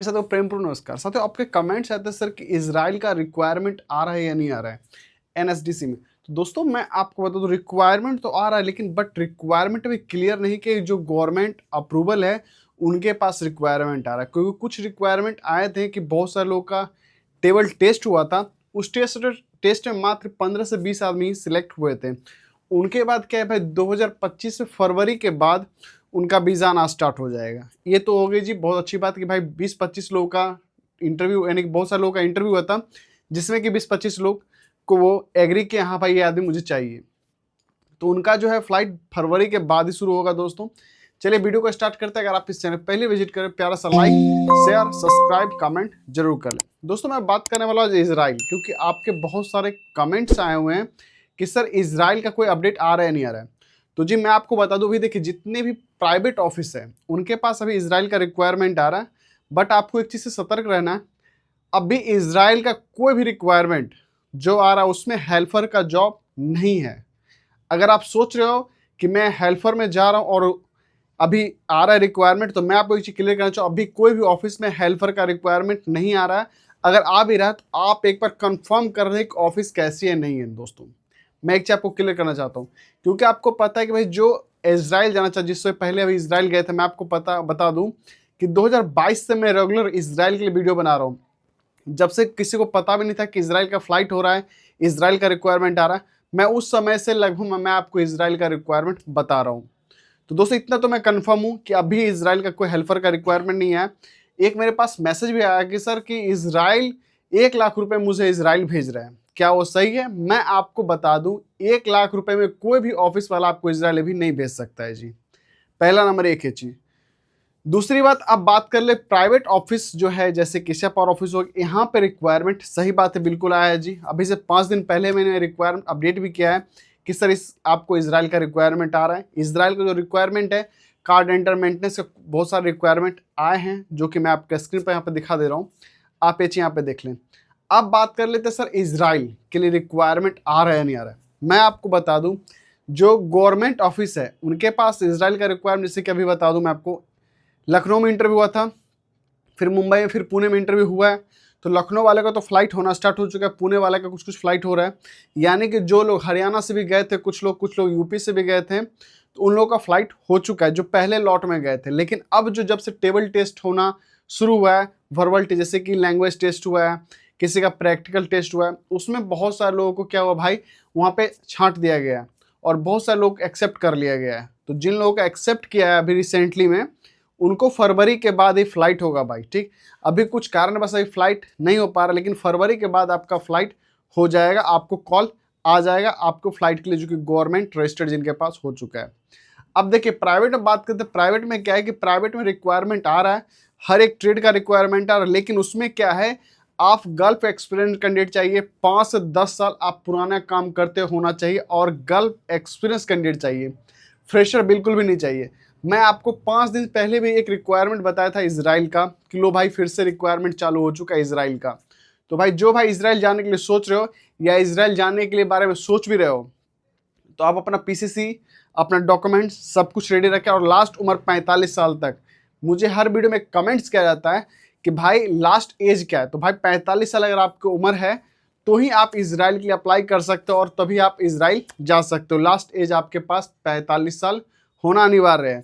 साथियों प्रेमपूर्ण नमस्कार। साथियों आपके कमेंट्स आते हैं सर कि इजराइल का रिक्वायरमेंट आ रहा है या नहीं आ रहा है एनएसडीसी में। तो दोस्तों मैं आपको बता दूं रिक्वायरमेंट तो आ रहा है, लेकिन बट रिक्वायरमेंट अभी क्लियर नहीं कि जो गवर्नमेंट अप्रूवल है उनके पास रिक्वायरमेंट आ रहा है। क्योंकि कुछ रिक्वायरमेंट आए थे कि बहुत सारे लोगों का टेबल टेस्ट हुआ था, उस टेस्ट में मात्र 15 से 20 आदमी ही सिलेक्ट हुए थे। उनके बाद क्या है भाई, 2025 में फरवरी के बाद उनका वीज़ा आना स्टार्ट हो जाएगा। ये तो हो गई जी बहुत अच्छी बात कि भाई 20-25 लोगों का इंटरव्यू, यानी कि बहुत सारे लोगों का इंटरव्यू हुआ था जिसमें कि 20-25 लोग को वो एग्री किए हाँ भाई ये आदमी मुझे चाहिए। तो उनका जो है फ्लाइट फरवरी के बाद ही शुरू होगा दोस्तों। चलिए वीडियो को स्टार्ट करते हैं। अगर आप इस चैनल पहले विजिट करें, प्यारा सा लाइक शेयर सब्सक्राइब कमेंट जरूर कर लें। दोस्तों मैं बात करने वाला हूँ इजराइल, क्योंकि आपके बहुत सारे कमेंट्स आए हुए हैं कि सर इजराइल का कोई अपडेट आ रहा है नहीं आ रहा है। तो जी मैं आपको बता दूं, भी देखिए जितने भी प्राइवेट ऑफिस है उनके पास अभी इजराइल का रिक्वायरमेंट आ रहा है। बट आपको एक चीज़ से सतर्क रहना है, अभी इजराइल का कोई भी रिक्वायरमेंट जो आ रहा है उसमें हेल्पर का जॉब नहीं है। अगर आप सोच रहे हो कि मैं हेल्पर में जा रहा हूँ और अभी आ रहा है रिक्वायरमेंट, तो मैं आपको एक चीज़ क्लियर करना चाहूँ, अभी कोई भी ऑफिस में हेल्पर का रिक्वायरमेंट नहीं आ रहा है। अगर आ भी रहा है तो आप एक बार कंफर्म कर रहे हैं कि ऑफिस कैसी है नहीं है। दोस्तों मैं एक चीज़ आपको क्लियर करना चाहता हूँ, क्योंकि आपको पता है कि भाई जो इजराइल जाना चाहता, जिससे पहले अभी इजराइल गए थे, मैं आपको बता दूँ कि 2022 से मैं रेगुलर इजराइल के लिए वीडियो बना रहा हूँ। जब से किसी को पता भी नहीं था कि इजराइल का फ्लाइट हो रहा है, इजराइल का रिक्वायरमेंट आ रहा है, मैं उस समय से लगभग मैं आपको इजराइल का रिक्वायरमेंट बता रहा हूँ। तो दोस्तों इतना तो मैं कंफर्म हूँ कि अभी इजराइल का कोई हेल्पर का रिक्वायरमेंट नहीं है। एक मेरे पास मैसेज भी आया कि सर कि इजराइल 1 लाख रुपए मुझे इजराइल भेज रहा है, क्या वो सही है? मैं आपको बता दूं 1 लाख रुपए में कोई भी ऑफिस वाला आपको इजराइल अभी नहीं भेज सकता है जी। पहला नंबर एक है चीज। दूसरी बात, अब बात कर ले प्राइवेट ऑफिस जो है जैसे केशिया पावर ऑफिस हो, यहाँ पे रिक्वायरमेंट सही बात है बिल्कुल आया है जी। अभी से 5 दिन पहले मैंने रिक्वायरमेंट अपडेट भी किया है कि सर इस आपको इजराइल का रिक्वायरमेंट आ रहा है। इजराइल का जो रिक्वायरमेंट है, कार्ड एंटर मेंटेनेंस का बहुत सारे रिक्वायरमेंट आए हैं जो कि मैं आपके स्क्रीन पर यहाँ पे दिखा दे रहा हूँ, आप ये चीज यहाँ पे देख लें। अब बात कर लेते हैं सर इजराइल के लिए रिक्वायरमेंट आ रहा है नहीं आ रहा है। मैं आपको बता दूं जो गवर्नमेंट ऑफिस है उनके पास इजराइल का रिक्वायरमेंट, जैसे कि अभी बता दूं मैं आपको, लखनऊ में इंटरव्यू हुआ था, फिर मुंबई में, फिर पुणे में इंटरव्यू हुआ है। तो लखनऊ वाले का तो फ्लाइट होना स्टार्ट हो चुका है, पुणे वाले का कुछ कुछ फ्लाइट हो रहा है। यानी कि जो लोग हरियाणा से भी गए थे, कुछ लोग यूपी से भी गए थे, तो उन लोगों का फ्लाइट हो चुका है जो पहले लॉट में गए थे। लेकिन अब जो जब से टेबल टेस्ट होना शुरू हुआ है, वर्बल टेस्ट जैसे कि लैंग्वेज टेस्ट हुआ है, किसी का प्रैक्टिकल टेस्ट हुआ है, उसमें बहुत सारे लोगों को क्या हुआ भाई, वहाँ पे छांट दिया गया है और बहुत सारे लोग एक्सेप्ट कर लिया गया है। तो जिन लोगों का एक्सेप्ट किया है अभी रिसेंटली में, उनको फरवरी के बाद ही फ्लाइट होगा भाई, ठीक। अभी कुछ कारण बस अभी फ्लाइट नहीं हो पा रहा, लेकिन फरवरी के बाद आपका फ्लाइट हो जाएगा, आपको कॉल आ जाएगा आपको फ्लाइट के लिए, जो कि गवर्नमेंट रजिस्टर्ड जिनके पास हो चुका है। अब देखिए प्राइवेट में बात करते हैं, प्राइवेट में क्या है कि प्राइवेट में रिक्वायरमेंट आ रहा है, हर एक ट्रेड का रिक्वायरमेंट आ रहा है, लेकिन उसमें क्या है, आप गल्फ एक्सपीरियंस कैंडिडेट चाहिए, 5 से 10 साल आप पुराना काम करते होना चाहिए और गल्फ एक्सपीरियंस कैंडिडेट चाहिए, फ्रेशर बिल्कुल भी नहीं चाहिए। मैं आपको 5 दिन पहले भी एक रिक्वायरमेंट बताया था इजराइल का कि लो भाई फिर से रिक्वायरमेंट चालू हो चुका है इजराइल का। तो भाई जो भाई इजराइल जाने के लिए सोच रहे हो या इजराइल जाने के लिए बारे में सोच भी रहे हो, तो आप अपना पीसीसी, अपना डॉक्यूमेंट सब कुछ रेडी रखें और लास्ट उम्र 45 साल तक। मुझे हर वीडियो में कमेंट्स किया जाता है कि भाई लास्ट एज क्या है, तो भाई 45 साल अगर आपकी उम्र है तो ही आप इजराइल के लिए अप्लाई कर सकते हो और तभी आप इजराइल जा सकते हो। लास्ट एज आपके पास 45 साल होना अनिवार्य है।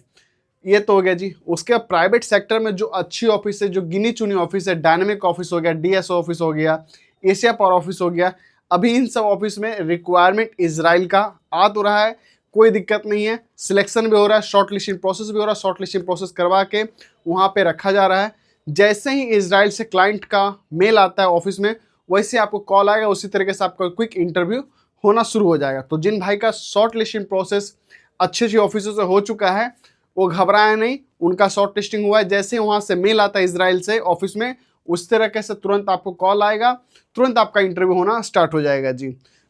ये तो हो गया जी। उसके बाद प्राइवेट सेक्टर में जो अच्छी ऑफिस है, जो गिनी चुनी ऑफिस है, डायनेमिक ऑफिस हो गया, डीएसओ ऑफिस हो गया, एशिया पावर ऑफिस हो गया, अभी इन सब ऑफिस में रिक्वायरमेंट इजराइल का आ तो रहा है, कोई दिक्कत नहीं है। सिलेक्शन भी हो रहा है, शॉर्ट लिस्टिंग प्रोसेस भी हो रहा है, शॉर्ट लिस्टिंग प्रोसेस करवा के वहाँ पे रखा जा रहा है। जैसे ही इजराइल से क्लाइंट का मेल आता है ऑफिस में, वैसे आपको कॉल आएगा, उसी तरीके से आपका क्विक इंटरव्यू होना शुरू हो जाएगा। तो जिन भाई का शॉर्ट लिस्टिंग प्रोसेस अच्छे अच्छे ऑफिसों से हो चुका है वो घबराए नहीं, उनका शॉर्ट लिस्टिंग हुआ है। जैसे वहाँ से मेल आता है इजराइल से ऑफिस में, उस तरीके से तुरंत आपको कॉल आएगा, तुरंत आपका इंटरव्यू होना स्टार्ट हो जाएगा जी।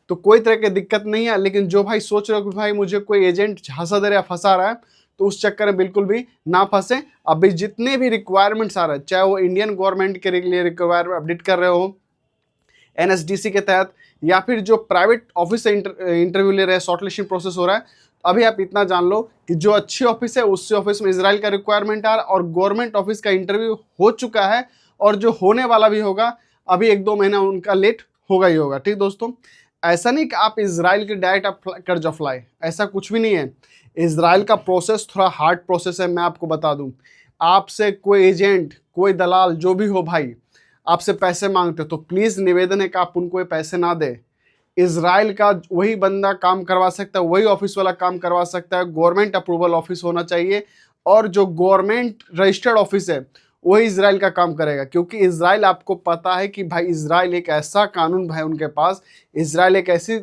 तो कोई तरह की दिक्कत नहीं है। लेकिन जो भाई सोच रहे हो कि भाई मुझे कोई एजेंट हंसा दे रहा है, फंसा रहा है, तो उस चक्कर में बिल्कुल भी ना फंसे। अभी जितने भी रिक्वायरमेंट्स आ रहे हैं, चाहे वो इंडियन गवर्नमेंट के लिए रिक्वायरमेंट अपडेट कर रहे हो एनएसडीसी के तहत, या फिर जो प्राइवेट ऑफिस से इंटरव्यू ले रहे हैं, शॉर्ट लिस्टिंग प्रोसेस हो रहा है, अभी आप इतना जान लो कि जो अच्छी ऑफिस है उससे ऑफिस में इजराइल का रिक्वायरमेंट आ रहा है, और गवर्नमेंट ऑफिस का इंटरव्यू हो चुका है, और जो होने वाला भी होगा अभी 1-2 महीना उनका लेट होगा ही होगा। ठीक दोस्तों, ऐसा नहीं कि आप इजराइल के डायरेक्ट आप कर जाओ फ्लाई, ऐसा कुछ भी नहीं है। इजराइल का प्रोसेस थोड़ा हार्ड प्रोसेस है, मैं आपको बता दूं। आपसे कोई एजेंट, कोई दलाल, जो भी हो भाई, आपसे पैसे मांगते हो तो प्लीज़ निवेदन है कि आप उनको ये पैसे ना दें। इजराइल का वही बंदा काम करवा सकता है, वही ऑफिस वाला काम करवा सकता है। गवर्नमेंट अप्रूवल ऑफिस होना चाहिए, और जो गवर्नमेंट रजिस्टर्ड ऑफिस है वही इजराइल का काम करेगा, क्योंकि इजराइल, आपको पता है कि भाई इजराइल एक ऐसा कानून भाई उनके पास, इजराइल एक ऐसी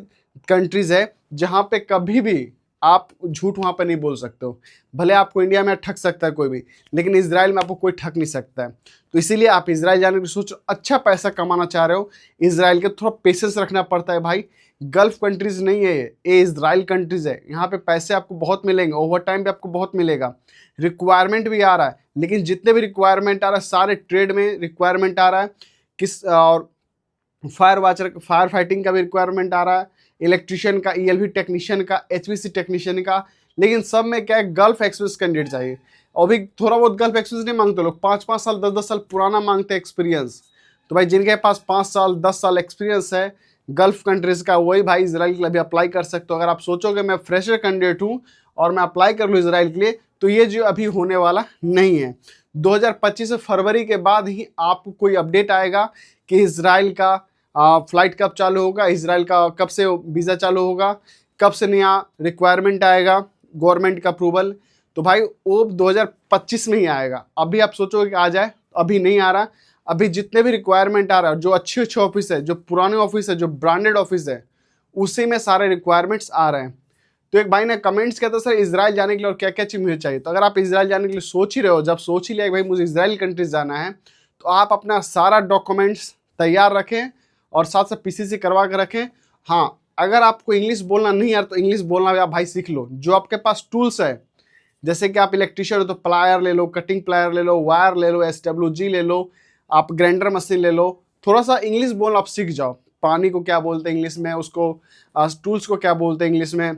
कंट्रीज है जहाँ पे कभी भी आप झूठ वहाँ पे नहीं बोल सकते हो। भले आपको इंडिया में ठग सकता है कोई भी, लेकिन इजराइल में आपको कोई ठग नहीं सकता है। तो इसीलिए आप इजराइल जाने की सोच, अच्छा पैसा कमाना चाह रहे हो, इजराइल के थोड़ा पेशेंस रखना पड़ता है भाई। गल्फ कंट्रीज नहीं है ये इजराइल कंट्रीज है। यहाँ पे पैसे आपको बहुत मिलेंगे, ओवर टाइम भी आपको बहुत मिलेगा, रिक्वायरमेंट भी आ रहा है। लेकिन जितने भी रिक्वायरमेंट आ रहा है सारे ट्रेड में रिक्वायरमेंट आ रहा है, किस और फायर फाइटिंग का भी रिक्वायरमेंट आ रहा है, इलेक्ट्रिशियन का, ईएलवी टेक्नीशियन का, एचवीसी टेक्नीशियन का। लेकिन सब में क्या है, गल्फ एक्सपीरियंस कैंडिडेट चाहिए। और भी थोड़ा बहुत गल्फ एक्सपीरियंस नहीं मांगते लोग, 5-5 साल 10-10 साल पुराना मांगते हैं एक्सपीरियंस। तो भाई जिनके पास 5 साल 10 साल एक्सपीरियंस है गल्फ कंट्रीज का, वही भाई इसराइल के लिए भी अप्लाई कर सकते हो। अगर आप सोचोगे मैं फ्रेशर कैंडिडेट हूँ और मैं अप्लाई कर लूँ इसराइल के लिए, तो ये जो अभी होने वाला नहीं है। 2025 फरवरी के बाद ही आपको कोई अपडेट आएगा कि इसराइल का फ्लाइट कब चालू होगा, इसराइल का कब से वीज़ा चालू होगा, कब से नया रिक्वायरमेंट आएगा, गवर्नमेंट का अप्रूवल। तो भाई वो 2025 में ही आएगा। अभी आप सोचोगे कि आ जाए, अभी नहीं आ रहा। अभी जितने भी रिक्वायरमेंट आ रहा है, जो अच्छे अच्छे ऑफिस है, जो पुराने ऑफिस है, जो ब्रांडेड ऑफिस है, उसी में सारे रिक्वायरमेंट्स आ रहे हैं। तो एक भाई ने कमेंट्स किया था, सर इसराइल जाने के लिए और क्या क्या चीज़ मुझे चाहिए। तो अगर आप इसराइल जाने के लिए सोच ही रहे हो, जब सोच ही लिया कि भाई मुझे इसराइल कंट्रीज जाना है, तो आप अपना सारा डॉक्यूमेंट्स तैयार रखें और साथ साथ पीसीसी करवा के रखें। हाँ, अगर आपको इंग्लिश बोलना नहीं यार, तो इंग्लिश बोलना भी आप भाई सीख लो। जो आपके पास टूल्स है, जैसे कि आप इलेक्ट्रिशियन हो तो प्लायर ले लो, कटिंग प्लायर ले लो, वायर ले लो, SWG ले लो, आप ग्राइंडर मशीन ले लो। थोड़ा सा इंग्लिश बोलना आप सीख जाओ। पानी को क्या बोलते हैं इंग्लिश में, उसको टूल्स को क्या बोलते हैं इंग्लिश में,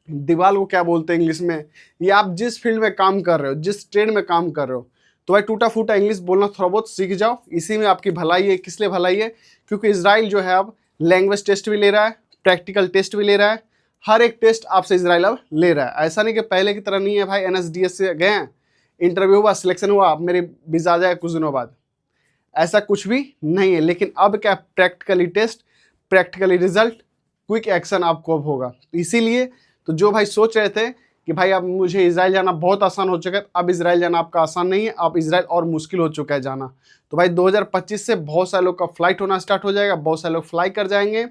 दीवार को क्या बोलते हैं इंग्लिश में। ये आप जिस फील्ड में काम कर रहे हो, जिस ट्रेड में काम कर रहे हो, तो भाई टूटा फूटा इंग्लिश बोलना थोड़ा बहुत सीख जाओ। इसी में आपकी भलाई है। किस लिए भलाई है? क्योंकि इजराइल जो है अब लैंग्वेज टेस्ट भी ले रहा है, प्रैक्टिकल टेस्ट भी ले रहा है, हर एक टेस्ट आपसे इजराइल अब ले रहा है। ऐसा नहीं कि पहले की तरह नहीं है भाई, NSDS से गए हैं, इंटरव्यू हुआ, सिलेक्शन हुआ, अब मेरे वीज़ा आ जाए कुछ दिनों बाद, ऐसा कुछ भी नहीं है। लेकिन अब क्या, practically test, practically result, quick action आपको अब होगा। तो इसीलिए तो जो भाई सोच रहे थे कि भाई अब मुझे इजराइल जाना बहुत आसान हो चुका है, अब इजराइल जाना आपका आसान नहीं है, अब इजराइल और मुश्किल हो चुका है जाना। तो भाई 2025 से बहुत सारे लोग का फ्लाइट होना स्टार्ट हो जाएगा, बहुत सारे लोग फ्लाई कर जाएंगे।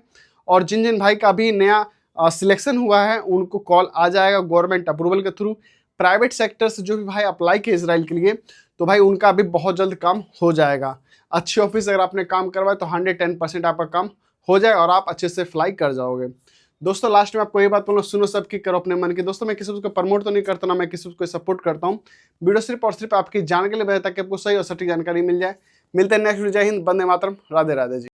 और जिन जिन भाई का अभी नया सिलेक्शन हुआ है उनको कॉल आ जाएगा गवर्नमेंट अप्रूवल के थ्रू। प्राइवेट सेक्टर से जो भी भाई अप्लाई किए इसराइल के लिए, तो भाई उनका अभी बहुत जल्द काम हो जाएगा। अच्छी ऑफिस अगर आपने काम करवाया तो 110% आपका काम हो जाए और आप अच्छे से फ्लाई कर जाओगे। दोस्तों लास्ट में आपको ये बात बोलूँ, सुनो सबकी, करो अपने मन की। दोस्तों मैं किसी को प्रमोट तो नहीं करता, ना मैं किसी को सपोर्ट करता हूँ। वीडियो सिर्फ और सिर्फ आपकी जानकारी के लिए, ताकि आपको सही और सटीक जानकारी मिल जाए। मिलते हैं नेक्स्ट वीडियो। जय हिंद, वंदे मातरम, राधे राधे जी।